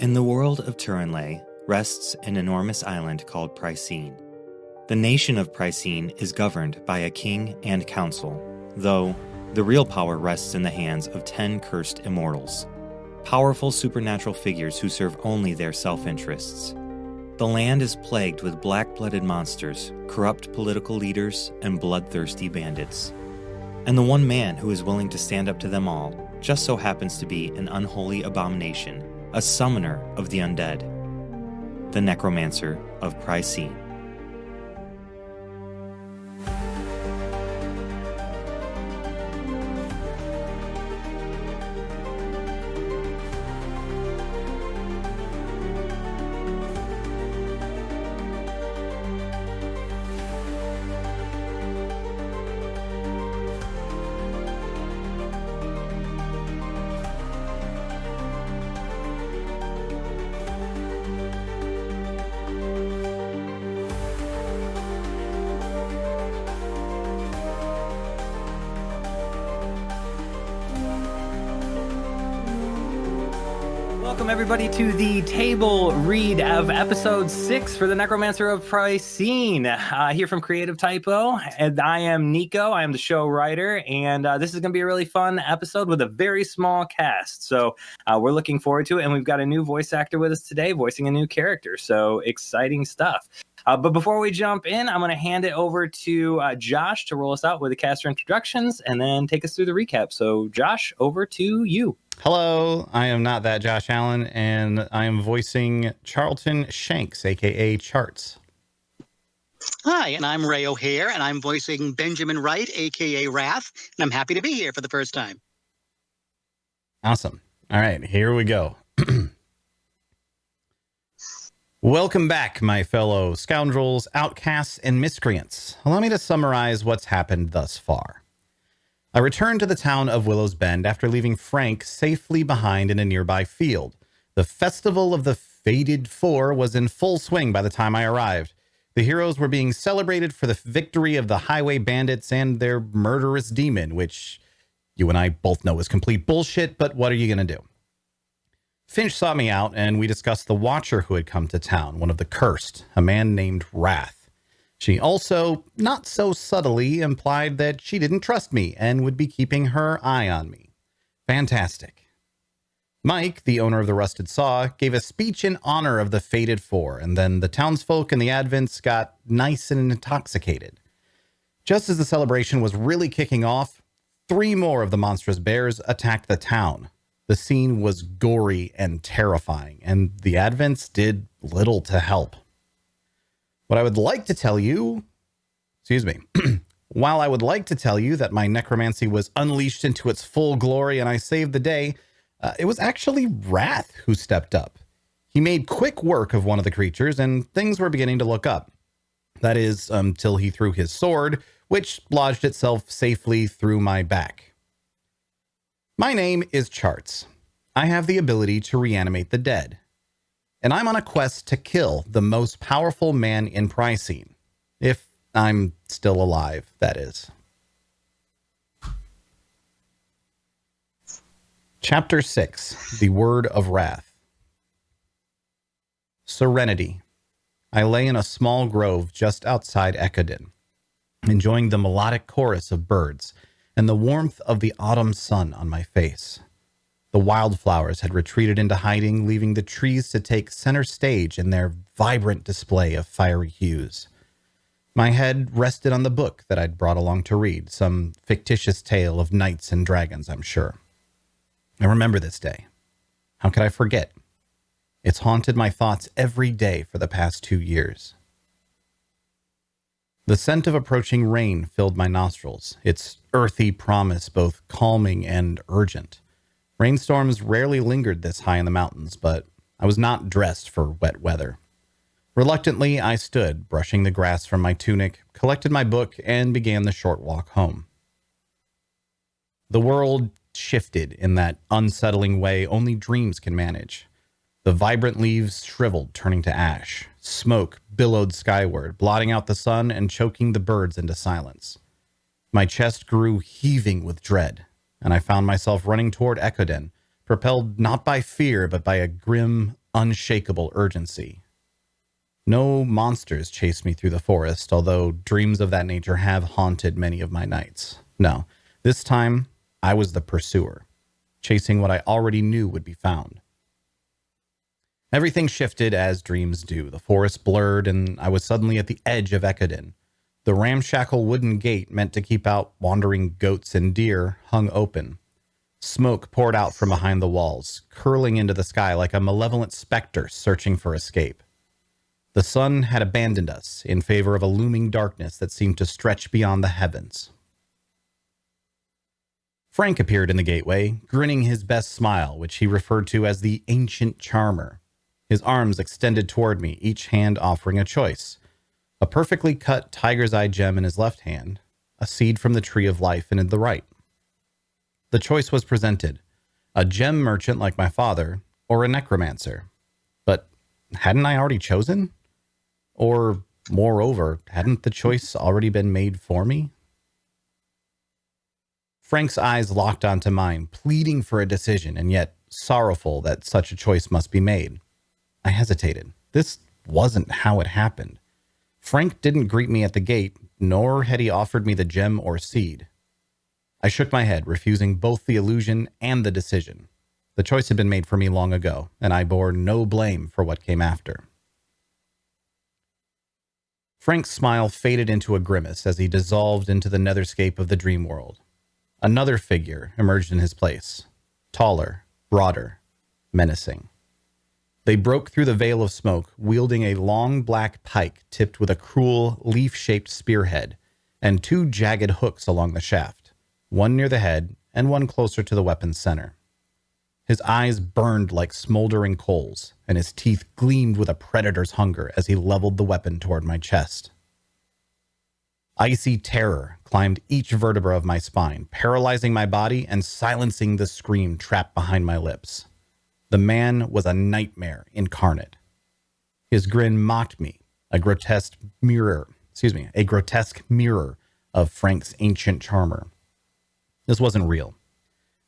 In the world of Turinlay rests an enormous island called Prycene. The nation of Prycene is governed by a king and council, though the real power rests in the hands of 10 cursed immortals, powerful supernatural figures who serve only their self-interests. The land is plagued with black-blooded monsters, corrupt political leaders, and bloodthirsty bandits. And the one man who is willing to stand up to them all just so happens to be an unholy abomination, a summoner of the undead, the Necromancer of Prycene. Welcome everybody to the table read of episode 6 for the Necromancer of Prycene. Here from Creative Typo, and I am Nico. I am the show writer, and this is going to be a really fun episode with a very small cast. So we're looking forward to it, and we've got a new voice actor with us today, voicing a new character. So exciting stuff. But before we jump in, I'm going to hand it over to Josh to roll us out with the caster introductions and then take us through the recap. So Josh, over to you. Hello, I am not that Josh Allen, and I am voicing Charlton Shanks, aka Charts. Hi, and I'm Ray O'Hare, and I'm voicing Benjamin Wright, aka Wrath, and I'm happy to be here for the first time. Awesome. All right, here we go. Welcome back, my fellow scoundrels, outcasts, and miscreants. Allow me to summarize what's happened thus far. I returned to the town of Willow's Bend after leaving Frank safely behind in a nearby field. The festival of the Fated Four was in full swing by the time I arrived. The heroes were being celebrated for the victory of the highway bandits and their murderous demon, which you and I both know is complete bullshit, but what are you going to do? Finch sought me out, and we discussed the Watcher who had come to town, one of the cursed, a man named Wrath. She also, not so subtly, implied that she didn't trust me and would be keeping her eye on me. Fantastic. Mike, the owner of the Rusted Saw, gave a speech in honor of the Fated Four, and then the townsfolk and the Advents got nice and intoxicated. Just as the celebration was really kicking off, 3 more of the monstrous bears attacked the town. The scene was gory and terrifying, and the Advents did little to help. What I would like to tell you, while I would like to tell you that my necromancy was unleashed into its full glory and I saved the day, it was actually Wrath who stepped up. He made quick work of one of the creatures, and things were beginning to look up. That is, until he threw his sword, which lodged itself safely through my back. My name is Charts. I have the ability to reanimate the dead. And I'm on a quest to kill the most powerful man in Prycene. If I'm still alive, that is. Chapter 6, The Word of Wrath. Serenity. I lay in a small grove just outside Ecodin, enjoying the melodic chorus of birds and the warmth of the autumn sun on my face. The wildflowers had retreated into hiding, leaving the trees to take center stage in their vibrant display of fiery hues. My head rested on the book that I'd brought along to read, some fictitious tale of knights and dragons, I'm sure. I remember this day. How could I forget? It's haunted my thoughts every day for the past 2 years. The scent of approaching rain filled my nostrils, its earthy promise both calming and urgent. Rainstorms rarely lingered this high in the mountains, but I was not dressed for wet weather. Reluctantly, I stood, brushing the grass from my tunic, collected my book, and began the short walk home. The world shifted in that unsettling way only dreams can manage. The vibrant leaves shriveled, turning to ash. Smoke billowed skyward, blotting out the sun and choking the birds into silence. My chest grew heaving with dread, and I found myself running toward Ecodin, propelled not by fear, but by a grim unshakable urgency. No monsters chased me through the forest, although dreams of that nature have haunted many of my nights. No, this time I was the pursuer, chasing what I already knew would be found. Everything shifted as dreams do. The forest blurred, and I was suddenly at the edge of Ecodin. The ramshackle wooden gate meant to keep out wandering goats and deer hung open. Smoke poured out from behind the walls, curling into the sky like a malevolent specter searching for escape. The sun had abandoned us in favor of a looming darkness that seemed to stretch beyond the heavens. Frank appeared in the gateway, grinning his best smile, which he referred to as the Ancient Charmer. His arms extended toward me, each hand offering a choice. A perfectly cut tiger's eye gem in his left hand, a seed from the tree of life in the right. The choice was presented: a gem merchant like my father, or a necromancer. But hadn't I already chosen? Or, moreover, hadn't the choice already been made for me? Frank's eyes locked onto mine, pleading for a decision, and yet sorrowful that such a choice must be made. I hesitated. This wasn't how it happened. Frank didn't greet me at the gate, nor had he offered me the gem or seed. I shook my head, refusing both the illusion and the decision. The choice had been made for me long ago, and I bore no blame for what came after. Frank's smile faded into a grimace as he dissolved into the netherscape of the dream world. Another figure emerged in his place, taller, broader, menacing. They broke through the veil of smoke, wielding a long black pike tipped with a cruel, leaf-shaped spearhead and two jagged hooks along the shaft, one near the head and one closer to the weapon's center. His eyes burned like smoldering coals, and his teeth gleamed with a predator's hunger as he leveled the weapon toward my chest. Icy terror climbed each vertebra of my spine, paralyzing my body and silencing the scream trapped behind my lips. The man was a nightmare incarnate. His grin mocked me, a grotesque mirror of Frank's ancient charmer. This wasn't real.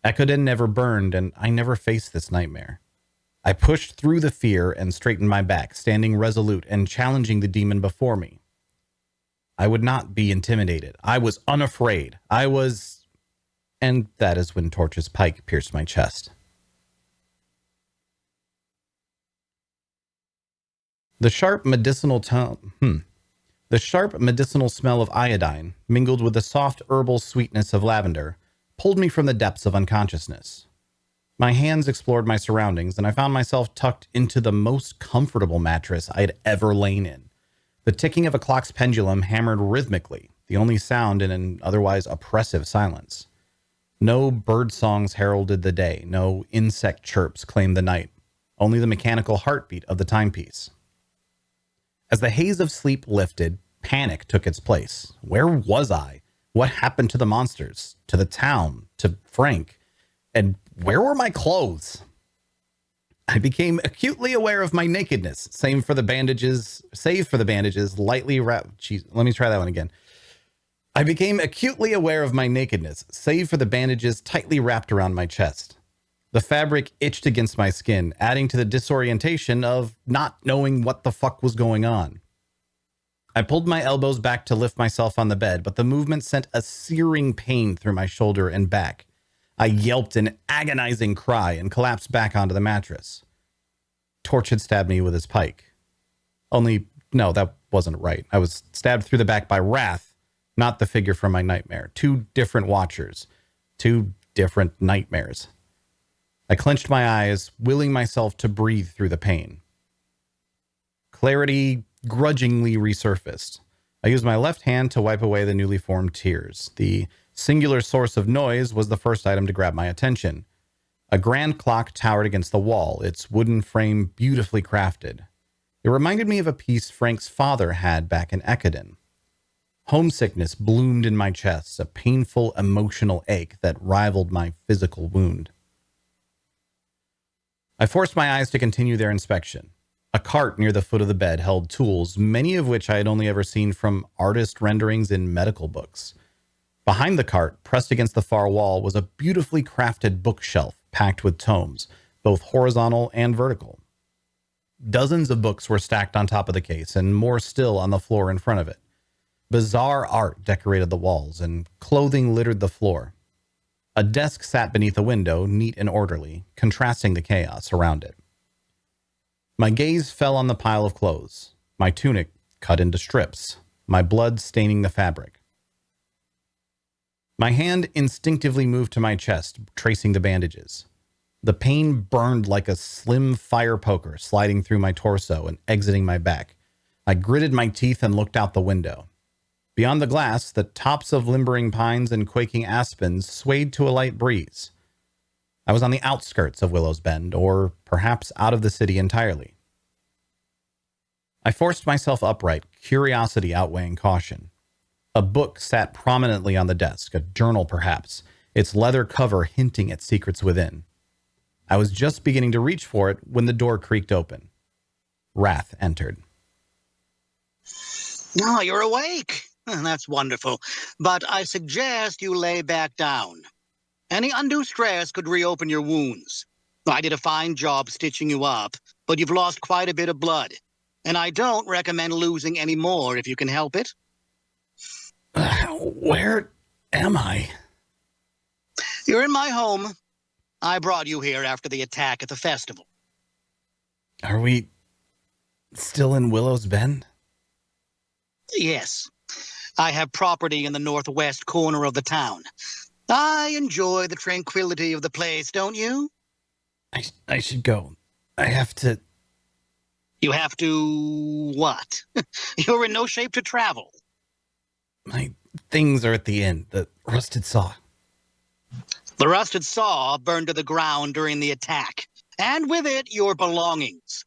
Ecodin never burned, and I never faced this nightmare. I pushed through the fear and straightened my back, standing resolute and challenging the demon before me. I would not be intimidated. I was unafraid. And that is when Torch's pike pierced my chest. The sharp medicinal smell of iodine, mingled with the soft herbal sweetness of lavender, pulled me from the depths of unconsciousness. My hands explored my surroundings, and I found myself tucked into the most comfortable mattress I had ever lain in. The ticking of a clock's pendulum hammered rhythmically, the only sound in an otherwise oppressive silence. No bird songs heralded the day, no insect chirps claimed the night, only the mechanical heartbeat of the timepiece. As the haze of sleep lifted, panic took its place. Where was I? What happened to the monsters, to the town, to Frank? And where were my clothes? I became acutely aware of my nakedness, save for the bandages lightly wrapped. Jeez, let me try that one again. I became acutely aware of my nakedness, save for the bandages tightly wrapped around my chest. The fabric itched against my skin, adding to the disorientation of not knowing what the fuck was going on. I pulled my elbows back to lift myself on the bed, but the movement sent a searing pain through my shoulder and back. I yelped an agonizing cry and collapsed back onto the mattress. Torch had stabbed me with his pike. Only, no, that wasn't right. I was stabbed through the back by Wrath, not the figure from my nightmare. Two different watchers. Two different nightmares. I clenched my eyes, willing myself to breathe through the pain. Clarity grudgingly resurfaced. I used my left hand to wipe away the newly formed tears. The singular source of noise was the first item to grab my attention. A grand clock towered against the wall, its wooden frame beautifully crafted. It reminded me of a piece Frank's father had back in Ecodin. Homesickness bloomed in my chest, a painful emotional ache that rivaled my physical wound. I forced my eyes to continue their inspection. A cart near the foot of the bed held tools, many of which I had only ever seen from artist renderings in medical books. Behind the cart, pressed against the far wall, was a beautifully crafted bookshelf packed with tomes, both horizontal and vertical. Dozens of books were stacked on top of the case, and more still on the floor in front of it. Bizarre art decorated the walls, and clothing littered the floor. A desk sat beneath a window, neat and orderly, contrasting the chaos around it. My gaze fell on the pile of clothes, my tunic cut into strips, my blood staining the fabric. My hand instinctively moved to my chest, tracing the bandages. The pain burned like a slim fire poker sliding through my torso and exiting my back. I gritted my teeth and looked out the window. Beyond the glass, the tops of limbering pines and quaking aspens swayed to a light breeze. I was on the outskirts of Willow's Bend, or perhaps out of the city entirely. I forced myself upright, curiosity outweighing caution. A book sat prominently on the desk, a journal perhaps, its leather cover hinting at secrets within. I was just beginning to reach for it when the door creaked open. Wrath entered. Oh, you're awake. That's wonderful. But I suggest you lay back down. Any undue stress could reopen your wounds. I did a fine job stitching you up, but you've lost quite a bit of blood. And I don't recommend losing any more if you can help it. Where am I? You're in my home. I brought you here after the attack at the festival. Are we still in Willow's Bend? Yes. I have property in the northwest corner of the town. I enjoy the tranquility of the place, don't you? I should go. I have to... You have to... what? You're in no shape to travel. My things are at the inn. The rusted saw. The rusted saw burned to the ground during the attack, and with it, your belongings.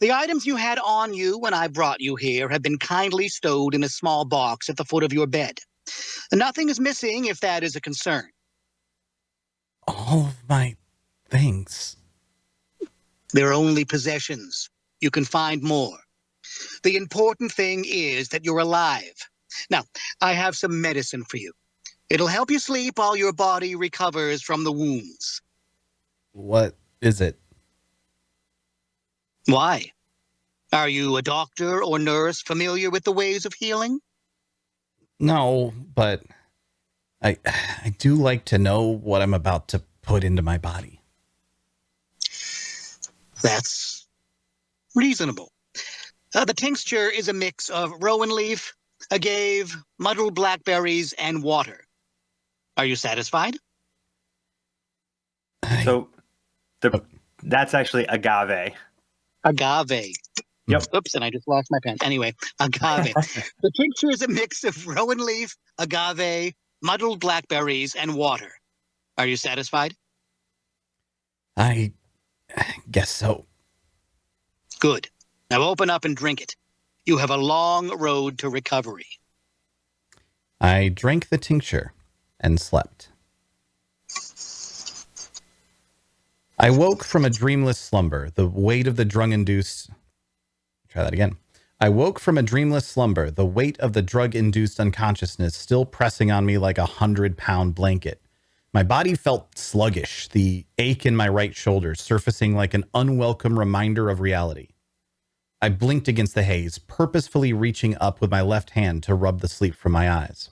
The items you had on you when I brought you here have been kindly stowed in a small box at the foot of your bed. Nothing is missing if that is a concern. All of my things. They're only possessions. You can find more. The important thing is that you're alive. Now, I have some medicine for you. It'll help you sleep while your body recovers from the wounds. What is it? Why? Are you a doctor or nurse familiar with the ways of healing? No, but I do like to know what I'm about to put into my body. That's reasonable. The tincture is a mix of rowan leaf, agave, muddled blackberries, and water. Are you satisfied? So that's actually agave. Agave. Yep. Oops, and I just lost my pen. Anyway, agave. The tincture is a mix of rowan leaf, agave, muddled blackberries, and water. Are you satisfied? I guess so. Good. Now open up and drink it. You have a long road to recovery. I drank the tincture and slept. I woke from a dreamless slumber, the weight of the drug-induced... Try that again. I woke from a dreamless slumber, the weight of the drug-induced unconsciousness still pressing on me like a 100-pound blanket. My body felt sluggish, the ache in my right shoulder surfacing like an unwelcome reminder of reality. I blinked against the haze, purposefully reaching up with my left hand to rub the sleep from my eyes.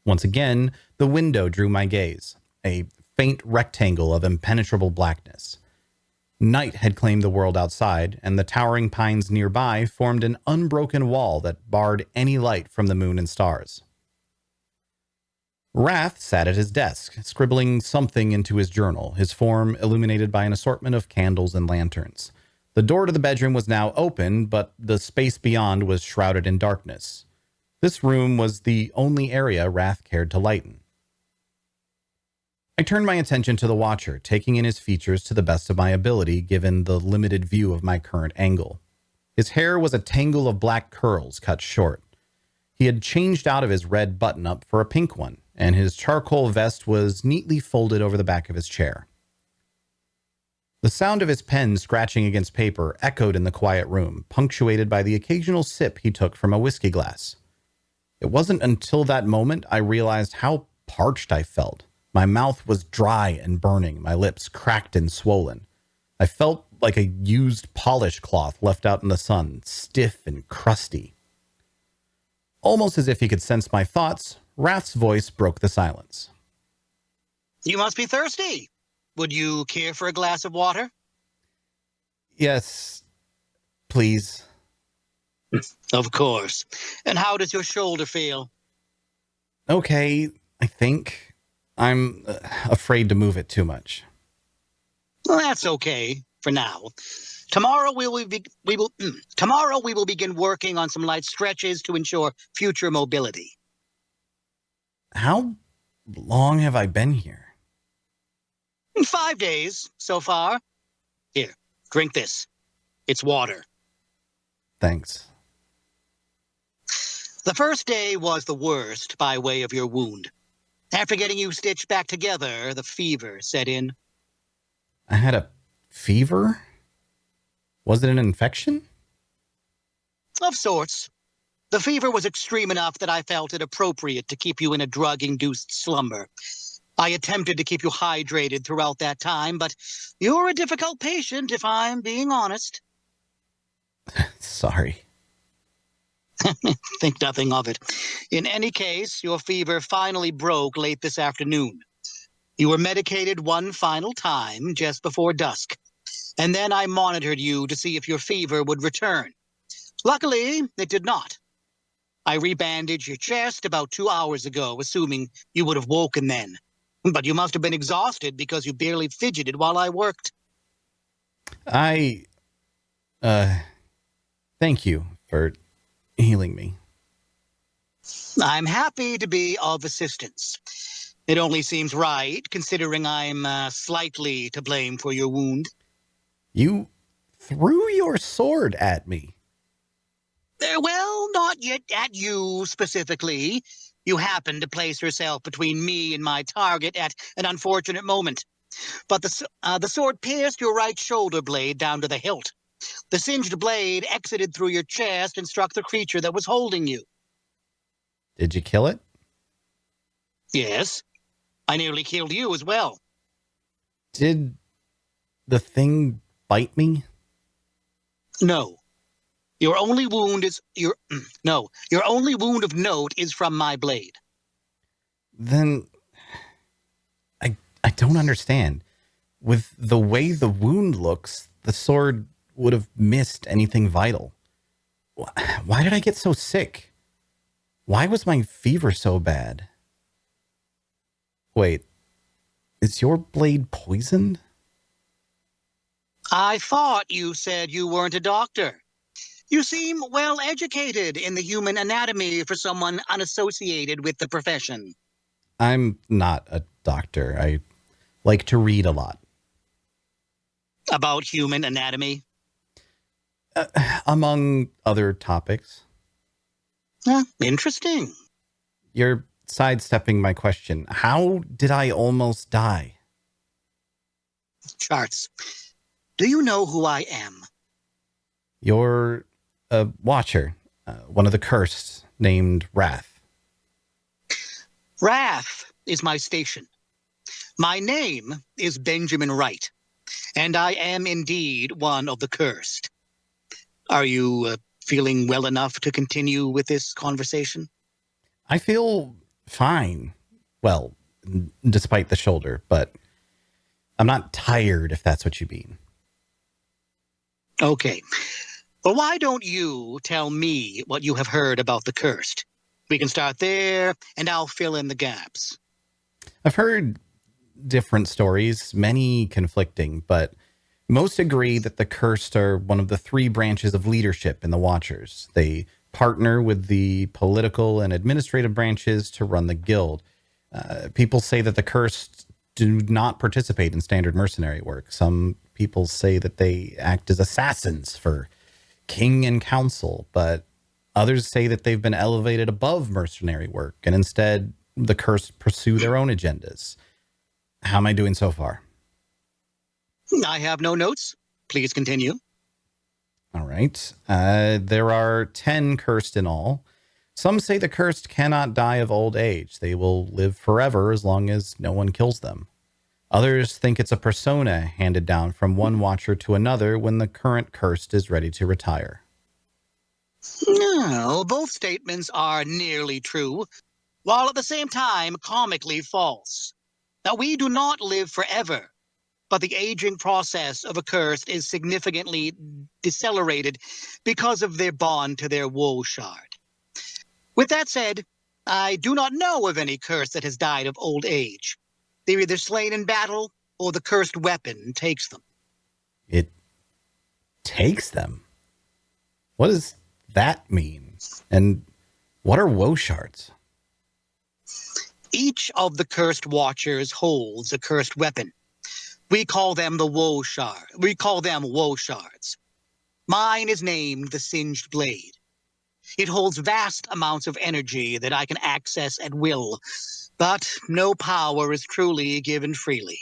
Once again, the window drew my gaze, a faint rectangle of impenetrable blackness. Night had claimed the world outside, and the towering pines nearby formed an unbroken wall that barred any light from the moon and stars. Wrath sat at his desk, scribbling something into his journal, his form illuminated by an assortment of candles and lanterns. The door to the bedroom was now open, but the space beyond was shrouded in darkness. This room was the only area Wrath cared to lighten. I turned my attention to the Watcher, taking in his features to the best of my ability given the limited view of my current angle. His hair was a tangle of black curls cut short. He had changed out of his red button-up for a pink one, and his charcoal vest was neatly folded over the back of his chair. The sound of his pen scratching against paper echoed in the quiet room, punctuated by the occasional sip he took from a whiskey glass. It wasn't until that moment I realized how parched I felt. My mouth was dry and burning, my lips cracked and swollen. I felt like a used polish cloth left out in the sun, stiff and crusty. Almost as if he could sense my thoughts, Wrath's voice broke the silence. You must be thirsty. Would you care for a glass of water? Yes, please. Of course. And how does your shoulder feel? Okay, I think. I'm afraid to move it too much. Well, that's okay for now. Tomorrow we will begin working on some light stretches to ensure future mobility. How long have I been here? 5 days so far. Here, drink this. It's water. Thanks. The first day was the worst by way of your wound. After getting you stitched back together, the fever set in. I had a fever? Was it an infection? Of sorts. The fever was extreme enough that I felt it appropriate to keep you in a drug-induced slumber. I attempted to keep you hydrated throughout that time, but you're a difficult patient, if I'm being honest. Sorry. Think nothing of it. In any case, your fever finally broke late this afternoon. You were medicated one final time just before dusk, and then I monitored you to see if your fever would return. Luckily, it did not. I rebandaged your chest about 2 hours ago, assuming you would have woken then. But you must have been exhausted because you barely fidgeted while I worked. Thank you for healing me. I'm happy to be of assistance. It only seems right, considering I'm slightly to blame for your wound. You threw your sword at me. Well, not yet at you specifically. You happened to place yourself between me and my target at an unfortunate moment. But the sword pierced your right shoulder blade down to the hilt. The singed blade exited through your chest and struck the creature that was holding you. Did you kill it? Yes. I nearly killed you as well. Did the thing bite me? No. Your only wound of note is from my blade. Then I don't understand. With the way the wound looks, the sword would have missed anything vital. Why did I get so sick? Why was my fever so bad? Wait, is your blade poisoned? I thought you said you weren't a doctor. You seem well educated in the human anatomy for someone unassociated with the profession. I'm not a doctor. I like to read a lot. About human anatomy? Among other topics. Interesting. You're sidestepping my question. How did I almost die? Charts. Do you know who I am? You're a watcher, one of the cursed, named Wrath. Wrath is my station. My name is Benjamin Wright, and I am indeed one of the cursed. Are you feeling well enough to continue with this conversation? I feel fine. Well, despite the shoulder, but I'm not tired, if that's what you mean. Okay. Well, why don't you tell me what you have heard about the cursed? We can start there, and I'll fill in the gaps. I've heard different stories, many conflicting, but most agree that the cursed are one of the three branches of leadership in the Watchers. They partner with the political and administrative branches to run the guild. People say that the cursed do not participate in standard mercenary work. Some people say that they act as assassins for king and council, but others say that they've been elevated above mercenary work and instead the cursed pursue their own agendas. How am I doing so far? I have no notes. Please continue. All right. There are 10 cursed in all. Some say the cursed cannot die of old age. They will live forever as long as no one kills them. Others think it's a persona handed down from one watcher to another when the current cursed is ready to retire. No, both statements are nearly true, while at the same time comically false. Now, we do not live forever, but the aging process of a cursed is significantly decelerated because of their bond to their woe shard. With that said, I do not know of any curse that has died of old age. They're either slain in battle, or the cursed weapon takes them. It takes them? What does that mean? And what are woe shards? Each of the cursed watchers holds a cursed weapon. We call them woe shards. Mine is named the Singed Blade. It holds vast amounts of energy that I can access at will, but no power is truly given freely.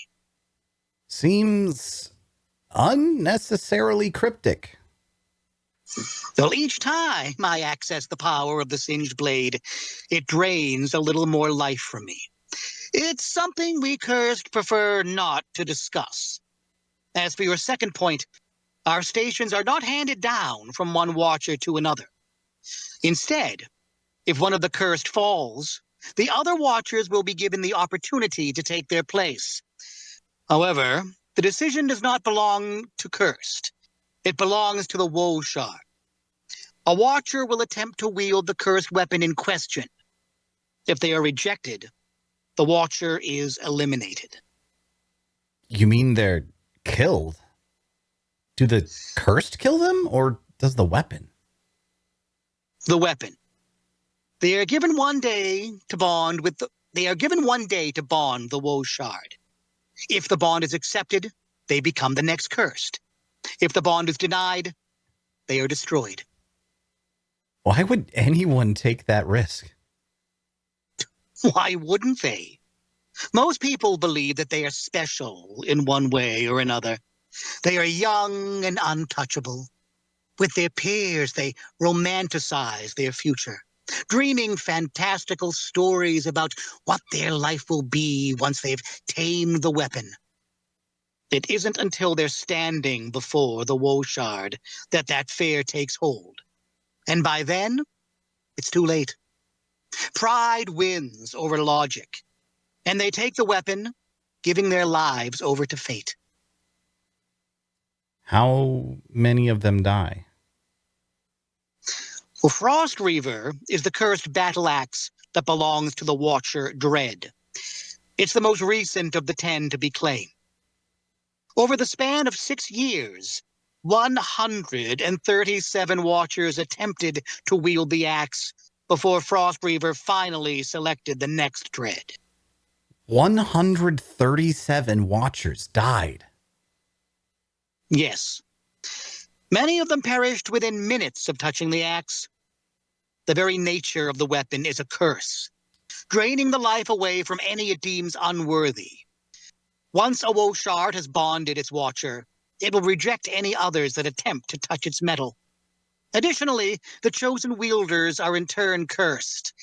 Seems unnecessarily cryptic. Well, each time I access the power of the Singed Blade, it drains a little more life from me. It's something we cursed prefer not to discuss. As for your second point, our stations are not handed down from one watcher to another. Instead, if one of the cursed falls, the other watchers will be given the opportunity to take their place. However, the decision does not belong to cursed. It belongs to the woe shard. A watcher will attempt to wield the cursed weapon in question. If they are rejected, the watcher is eliminated. You mean they're killed? Do the cursed kill them, or does the weapon? The weapon. They are given one day to bond the woe shard. If the bond is accepted, they become the next cursed. If the bond is denied, they are destroyed. Why would anyone take that risk? Why wouldn't they? Most people believe that they are special in one way or another. They are young and untouchable. With their peers, they romanticize their future, dreaming fantastical stories about what their life will be once they've tamed the weapon. It isn't until they're standing before the woe shard that fear takes hold. And by then, it's too late. Pride wins over logic, and they take the weapon, giving their lives over to fate. How many of them die? Well, Frost Reaver is the cursed battle axe that belongs to the Watcher Dread. It's the most recent of the 10 to be claimed. Over the span of 6 years, 137 Watchers attempted to wield the axe before Frost Reaver finally selected the next Dread. 137 Watchers died. Yes. Many of them perished within minutes of touching the axe. The very nature of the weapon is a curse, draining the life away from any it deems unworthy. Once a woe shard has bonded its watcher, it will reject any others that attempt to touch its metal. Additionally, the chosen wielders are in turn cursed,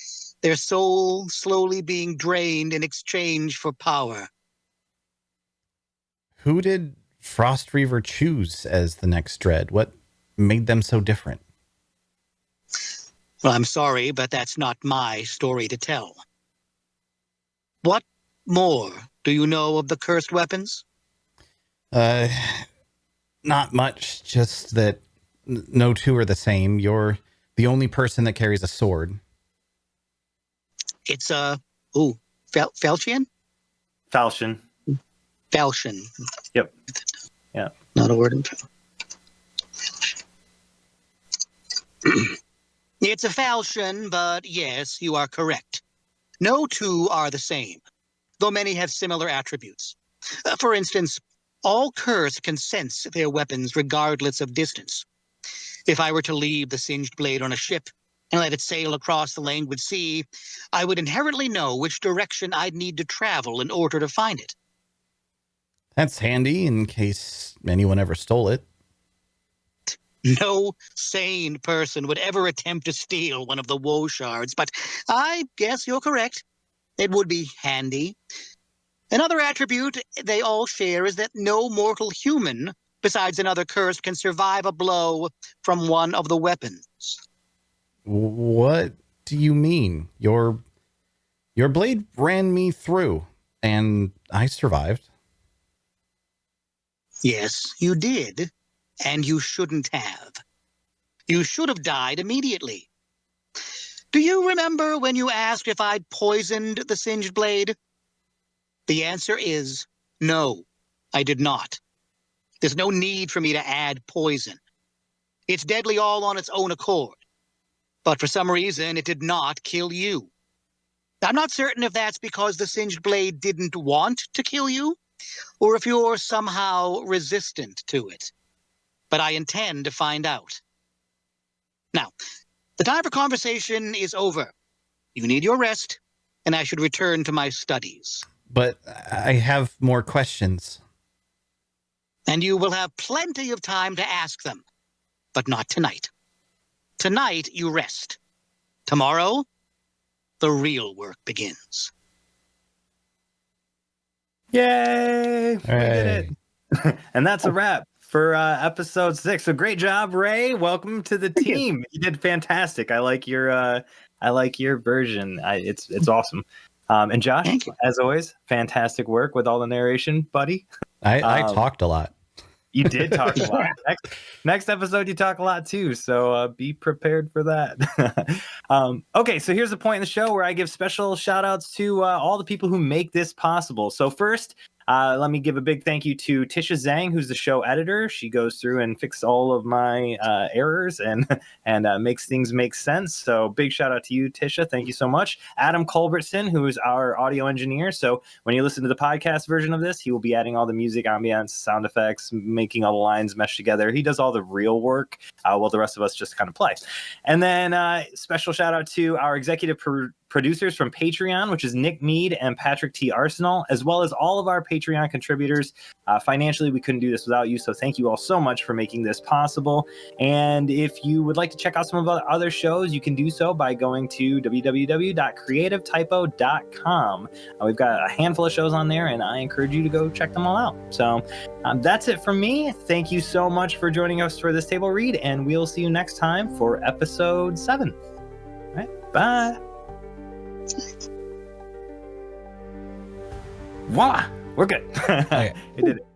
their soul slowly being drained in exchange for power. Who did Frost Reaver choose as the next Dread? What made them so different? Well, I'm sorry, but that's not my story to tell. What more do you know of the cursed weapons? Not much, just that no two are the same. You're the only person that carries a sword. It's Falchion? Falchion. Falchion. Yep. Yeah. Not a word in It's a falchion, but yes, you are correct. No two are the same, though many have similar attributes. For instance, all cursed can sense their weapons regardless of distance. If I were to leave the Singed Blade on a ship and let it sail across the languid sea, I would inherently know which direction I'd need to travel in order to find it. That's handy in case anyone ever stole it. No sane person would ever attempt to steal one of the woe shards, but I guess you're correct. It would be handy. Another attribute they all share is that no mortal human, besides another curse, can survive a blow from one of the weapons. What do you mean? Your blade ran me through, and I survived. Yes, you did, and you shouldn't have. You should have died immediately. Do you remember when you asked if I'd poisoned the singed blade? The answer is no, I did not. There's no need for me to add poison. It's deadly all on its own accord. But for some reason, it did not kill you. I'm not certain if that's because the singed blade didn't want to kill you, or if you're somehow resistant to it. But I intend to find out. Now, the time for conversation is over. You need your rest, and I should return to my studies. But I have more questions. And you will have plenty of time to ask them, but not tonight. Tonight, you rest. Tomorrow, the real work begins. Yay! We did Hey. it. And that's a wrap for episode 6. So great job, Ray. Welcome to the team. You did fantastic. I like your version. It's awesome. And Josh, as always, fantastic work with all the narration, buddy. I talked a lot. You did talk a lot. Next episode, you talk a lot too. So be prepared for that. Okay, so here's the point in the show where I give special shout outs to all the people who make this possible. So first, let me give a big thank you to Tisha Zhang, who's the show editor. She goes through and fixes all of my errors and makes things make sense. So big shout out to you, Tisha. Thank you so much. Adam Culbertson, who is our audio engineer. So when you listen to the podcast version of this, he will be adding all the music, ambience, sound effects, making all the lines mesh together. He does all the real work while the rest of us just kind of play. And then special shout out to our executive producers from Patreon, which is Nick Mead and Patrick T. Arsenal, as well as all of our Patreon contributors. Financially, we couldn't do this without you, so thank you all so much for making this possible. And if you would like to check out some of our other shows, you can do so by going to www.creativetypo.com. We've got a handful of shows on there, and I encourage you to go check them all out. So that's it from me. Thank you so much for joining us for this table read, and we'll see you next time for episode 7. All right, bye. Voila, we're good. Okay. We did it.